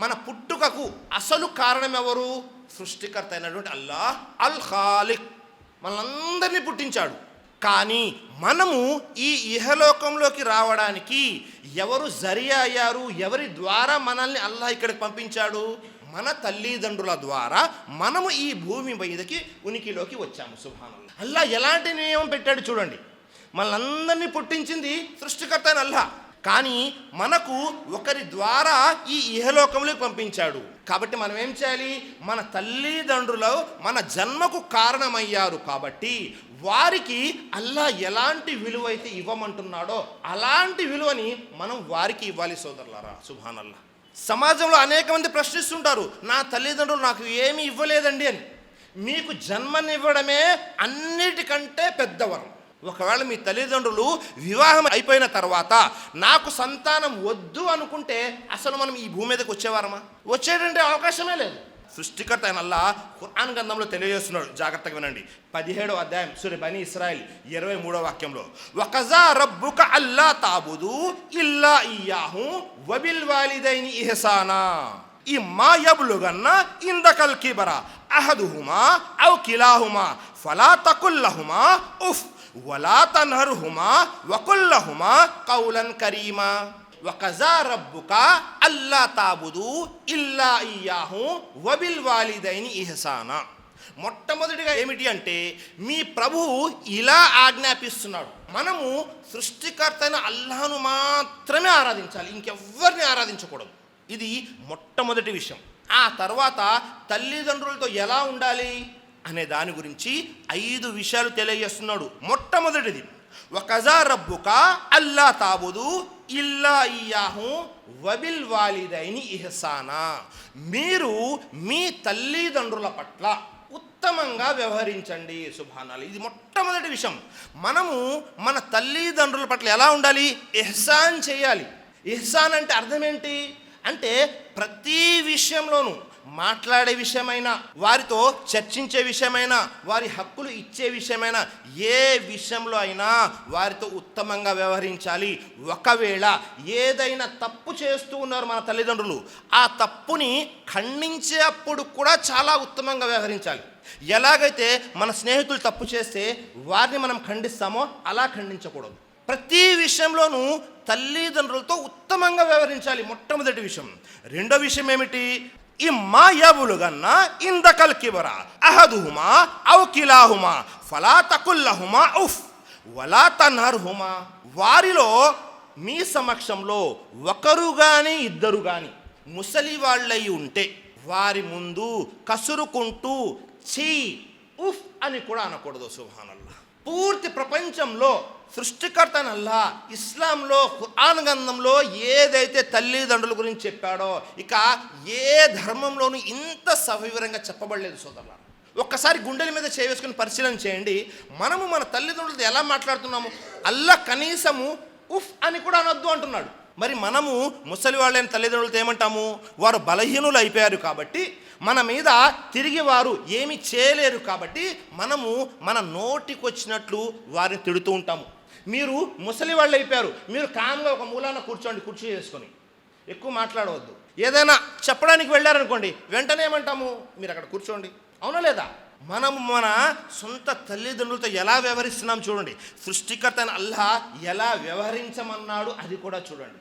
మన పుట్టుకకు అసలు కారణం ఎవరు? సృష్టికర్త అయినటువంటి అల్లాహ్ అల్ ఖాలిక్ మనందరినీ పుట్టించాడు. కానీ మనము ఈ ఇహలోకంలోకి రావడానికి ఎవరు జరియా అయ్యారు? ఎవరి ద్వారా మనల్ని అల్లాహ్ ఇక్కడికి పంపించాడు? మన తల్లిదండ్రుల ద్వారా మనము ఈ భూమి మీదకి ఉనికిలోకి వచ్చాము. సుబ్హానల్లాహ్. అల్లాహ్ ఎలాంటి నియమం పెట్టాడు చూడండి. మనల్ని పుట్టించింది సృష్టికర్త అయిన అల్లాహ్, కానీ మనకు ఒకరి ద్వారా ఈ ఇహలోకంలోకి పంపించాడు. కాబట్టి మనం ఏం చేయాలి? మన తల్లిదండ్రులు మన జన్మకు కారణమయ్యారు కాబట్టి వారికి అల్లాహ్ ఎలాంటి విలువ అయితే ఇవ్వమంటున్నాడో అలాంటి విలువని మనం వారికి ఇవ్వాలి సోదరులారా. సుబ్హానల్లాహ్. సమాజంలో అనేక మంది ప్రశ్నిస్తుంటారు, నా తల్లిదండ్రులు నాకు ఏమీ ఇవ్వలేదండి అని. మీకు జన్మనివ్వడమే అన్నిటికంటే పెద్ద వరం. ఒకవేళ మీ తల్లిదండ్రులు వివాహం అయిపోయిన తర్వాత నాకు సంతానం వద్దు అనుకుంటే అసలు మనం ఈ భూమి మీదకి వచ్చేవారమా? వచ్చేటంటే అవకాశమే లేదు. సృష్టికర్త అయిన అల్లాహ్ ఖురాన్ గ్రంథంలో తెలియజేస్తున్నాడు, జాగ్రత్తగా వినండి. 17వ అధ్యాయం సూరా బనీ ఇస్రాయిల్ 23వ వాక్యంలో, వకజా రబ్బుక అల్లా తాబుదు ఇల్లా ఇయ్యాహు వబిల్ వాలిదైని ఇహసానా ఇమ్మా యబ్లుగన్న ఇందకల్ కిబరా అహదుహుమా ఔ కిలాహుమా ఫలా తకుల్లహుమా ఉఫ్ వలా తన్హర్హుమా వకుల్లహుమా కౌలన్ కరీమా వకజా రబ్బుక అల్లా తాబుదు ఇల్లా ఇయ్యాహు వబిల్ వాలిదైని ఇహసానా. మొట్టమొదటిగా ఏమిటి అంటే మీ ప్రభువు ఇలా ఆజ్ఞాపిస్తున్నాడు, మనము సృష్టికర్త అయిన అల్లాహ్ను మాత్రమే ఆరాధించాలి, ఇంకెవ్వరిని ఆరాధించకూడదు. ఇది మొట్టమొదటి విషయం. ఆ తర్వాత తల్లిదండ్రులతో ఎలా ఉండాలి అనే దాని గురించి 5 విషయాలు తెలియజేస్తున్నాడు. మొట్టమొదటిది, వకజా రబ్బుక అల్లా తాబుదు ఇల్లా ఇయ్యాహు వబిల్ వాలిదైని ఇహసానా. మీరు మీ తల్లిదండ్రుల పట్ల ఉత్తమంగా వ్యవహరించండి. సుబ్హానల్లాహ్. ఇది మొట్టమొదటి విషయం. మనము మన తల్లిదండ్రుల పట్ల ఎలా ఉండాలి? ఇహ్సాన్ చేయాలి. ఇహ్సాన్ అంటే అర్థం ఏంటి అంటే ప్రతి విషయంలోనూ, మాట్లాడే విషయమైనా, వారితో చర్చించే విషయమైనా, వారి హక్కులు ఇచ్చే విషయమైనా, ఏ విషయంలో అయినా వారితో ఉత్తమంగా వ్యవహరించాలి. ఒకవేళ ఏదైనా తప్పు చేస్తూ ఉన్నారు మన తల్లిదండ్రులు, ఆ తప్పుని ఖండించే అప్పుడు కూడా చాలా ఉత్తమంగా వ్యవహరించాలి. ఎలాగైతే మన స్నేహితులు తప్పు చేస్తే వారిని మనం ఖండిస్తామో అలా ఖండించకూడదు. ప్రతి విషయంలోనూ తల్లిదండ్రులతో ఉత్తమంగా వ్యవహరించాలి. మొట్టమొదటి విషయం. రెండో విషయం ఏమిటి? ఇమ్మా యబులుగన్న ఇందకల్ కిబరా అహదుహుమా ఔ కిలాహుమా ఫలా తకుల్లహుమా ఉఫ్ వలా తన్హర్హుమా. వారిలో మీ సమక్షంలో ఒకరు కానీ ఇద్దరు కానీ ముసలి వాళ్ళై ఉంటే వారి ముందు కసురుకుంటూ చీ ఉఫ్ అని కూడా అనకూడదు. సుబ్హానల్లాహ్. పూర్తి ప్రపంచంలో సృష్టికర్త అల్లాహ్ ఇస్లాంలో ఖురాన్ గ్రంథంలో ఏదైతే తల్లిదండ్రుల గురించి చెప్పాడో ఇక ఏ ధర్మంలోనూ ఇంత సవివరంగా చెప్పబడలేదు సోదరులారా. ఒక్కసారి గుండెల మీద చేసుకుని పరిశీలన చేయండి. మనము మన తల్లిదండ్రులతో ఎలా మాట్లాడుతున్నాము? అల్లాహ్ కనీసము ఉఫ్ అని కూడా అనొద్దు అంటున్నాడు. మరి మనము ముసలి వాళ్ళైన తల్లిదండ్రులతో ఏమంటాము? వారు బలహీనులు అయిపోయారు కాబట్టి మన మీద తిరిగి వారు ఏమి చేయలేరు కాబట్టి మనము మన నోటికొచ్చినట్లు వారిని తిడుతూ ఉంటాము. మీరు ముసలి వాళ్ళు అయిపోయారు, మీరు కామ్గా ఒక మూలాన కూర్చోండి, కుర్చీ చేసుకొని ఎక్కువ మాట్లాడవద్దు. ఏదైనా చెప్పడానికి వెళ్ళారనుకోండి, వెంటనే ఏమంటాము? మీరు అక్కడ కూర్చోండి. అవునా లేదా? మనము మన సొంత తల్లిదండ్రులతో ఎలా వ్యవహరిస్తున్నాం చూడండి. సృష్టికర్త అయిన అల్లాహ్ ఎలా వ్యవహరించమన్నాడు అది కూడా చూడండి.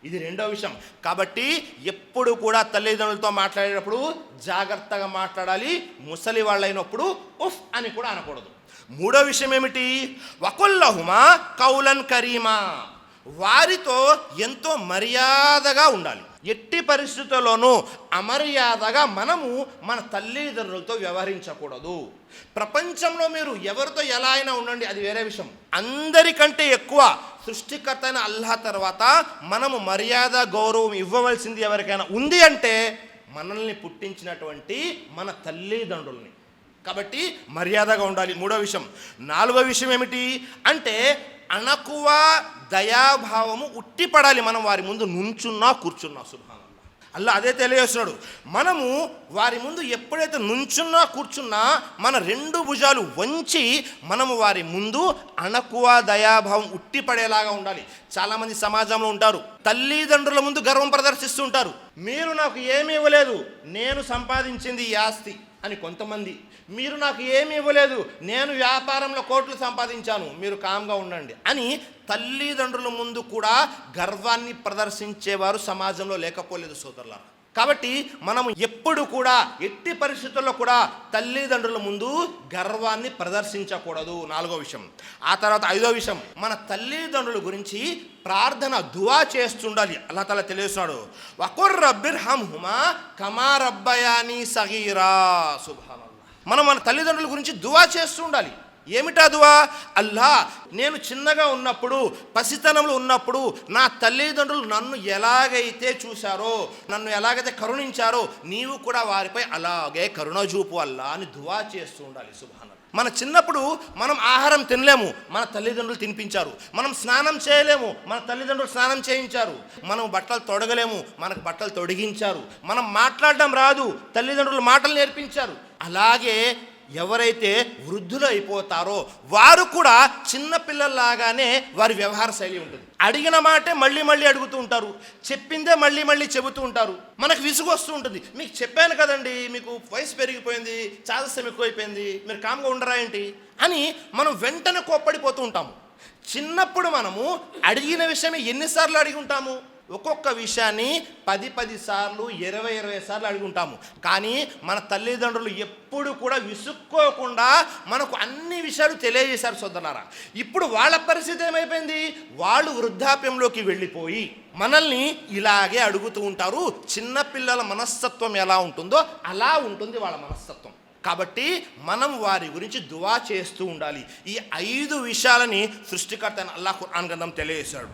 ఇది రెండో విషయం. కాబట్టి ఎప్పుడు కూడా తల్లిదండ్రులతో మాట్లాడేటప్పుడు జాగ్రత్తగా మాట్లాడాలి. ముసలి వాళ్ళైనప్పుడు ఉఫ్ అని కూడా అనకూడదు. మూడో విషయం ఏమిటి? వకుల్లహుమా కౌలన్ కరీమా. వారితో ఎంతో మర్యాదగా ఉండాలి. ఎట్టి పరిస్థితుల్లోనూ అమర్యాదగా మనము మన తల్లిదండ్రులతో వ్యవహరించకూడదు. ప్రపంచంలో మీరు ఎవరితో ఎలా అయినా ఉండండి, అది వేరే విషయం. అందరికంటే ఎక్కువ సృష్టికర్త అయిన అల్లాహ్ తర్వాత మనము మర్యాద గౌరవం ఇవ్వవలసింది ఎవరికైనా ఉంది అంటే మనల్ని పుట్టించినటువంటి మన తల్లిదండ్రుల్ని. కాబట్టి మర్యాదగా ఉండాలి. మూడో విషయం. నాలుగో విషయం ఏమిటి అంటే అణకువ దయాభావము ఉట్టిపడాలి. మనం వారి ముందు నుంచున్నా కూర్చున్నా. సుబ్హానల్లాహ్. అల్లాహ్ అదే తెలియజేస్తున్నాడు. మనము వారి ముందు ఎప్పుడైతే నుంచున్నా కూర్చున్నా మన 2 భుజాలు వంచి మనము వారి ముందు అణకువ దయాభావం ఉట్టిపడేలాగా ఉండాలి. చాలామంది సమాజంలో ఉంటారు, తల్లిదండ్రుల ముందు గర్వం ప్రదర్శిస్తూ ఉంటారు. మీరు నాకు ఏమీ ఇవ్వలేదు, నేను సంపాదించింది ఈ ఆస్తి అని కొంతమంది. మీరు నాకు ఏమీ ఇవ్వలేదు, నేను వ్యాపారంలో కోట్లు సంపాదించాను, మీరు కామ్గా ఉండండి అని తల్లిదండ్రుల ముందు కూడా గర్వాన్ని ప్రదర్శించేవారు సమాజంలో లేకపోలేదు సోదరులారా. కాబట్టి మనం ఎప్పుడు కూడా ఎట్టి పరిస్థితుల్లో కూడా తల్లిదండ్రుల ముందు గర్వాన్ని ప్రదర్శించకూడదు. 4వ విషయం. ఆ తర్వాత 5వ విషయం, మన తల్లిదండ్రుల గురించి ప్రార్థన దువా చేస్తుండాలి. అల్లాహ్ తాలా తెలియజేస్తున్నాడు, వకుర్ రబ్బిర్హమ్హుమా కమా రబ్బయాని సగీరా. సుబ్హానల్లాహ్. మనం మన తల్లిదండ్రుల గురించి దువా చేస్తూ ఉండాలి. ఏమిటా దువా? అల్లా, నేను చిన్నగా ఉన్నప్పుడు, పసితనంలో ఉన్నప్పుడు నా తల్లిదండ్రులు నన్ను ఎలాగైతే చూశారో, నన్ను ఎలాగైతే కరుణించారో, నీవు కూడా వారిపై అలాగే కరుణ చూపు అల్లా అని దువా చేస్తూ ఉండాలి. సుబ్హానల్లాహ్. మన చిన్నప్పుడు మనం ఆహారం తినలేము, మన తల్లిదండ్రులు తినిపించారు. మనం స్నానం చేయలేము, మన తల్లిదండ్రులు స్నానం చేయించారు. మనం బట్టలు తొడగలేము, మనకు బట్టలు తొడిగించారు. మనం మాట్లాడడం రాదు, తల్లిదండ్రులు మాటలు నేర్పించారు. అలాగే ఎవరైతే వృద్ధులు అయిపోతారో వారు కూడా చిన్న పిల్లల్లాగానే వారి వ్యవహార శైలి ఉంటుంది. అడిగిన మాటే మళ్ళీ మళ్ళీ అడుగుతూ ఉంటారు, చెప్పిందే మళ్ళీ మళ్ళీ చెబుతూ ఉంటారు. మనకు విసుగు వస్తూ ఉంటుంది. మీకు చెప్పాను కదండి, మీకు వయసు పెరిగిపోయింది, చాదస్యం ఎక్కువైపోయింది, మీరు కామ్గా ఉండరా ఏంటి అని మనం వెంటనే కోప్పడిపోతూ ఉంటాము. చిన్నప్పుడు మనము అడిగిన విషయమే ఎన్నిసార్లు అడిగి ఉంటాము? ఒక్కొక్క విషయాన్ని 10 సార్లు, 20 సార్లు అడిగి ఉంటాము. కానీ మన తల్లిదండ్రులు ఎప్పుడు కూడా విసుక్కోకుండా మనకు అన్ని విషయాలు తెలియజేశారు సోదరులారా. ఇప్పుడు వాళ్ళ పరిస్థితి ఏమైపోయింది? వాళ్ళు వృద్ధాప్యంలోకి వెళ్ళిపోయి మనల్ని ఇలాగే అడుగుతూ ఉంటారు. చిన్నపిల్లల మనస్తత్వం ఎలా ఉంటుందో అలా ఉంటుంది వాళ్ళ మనస్తత్వం. కాబట్టి మనం వారి గురించి దువా చేస్తూ ఉండాలి. ఈ 5 విషయాలని సృష్టికర్త అల్లాహ్ ఖురాన్ గ్రంథం తెలియజేశాడు.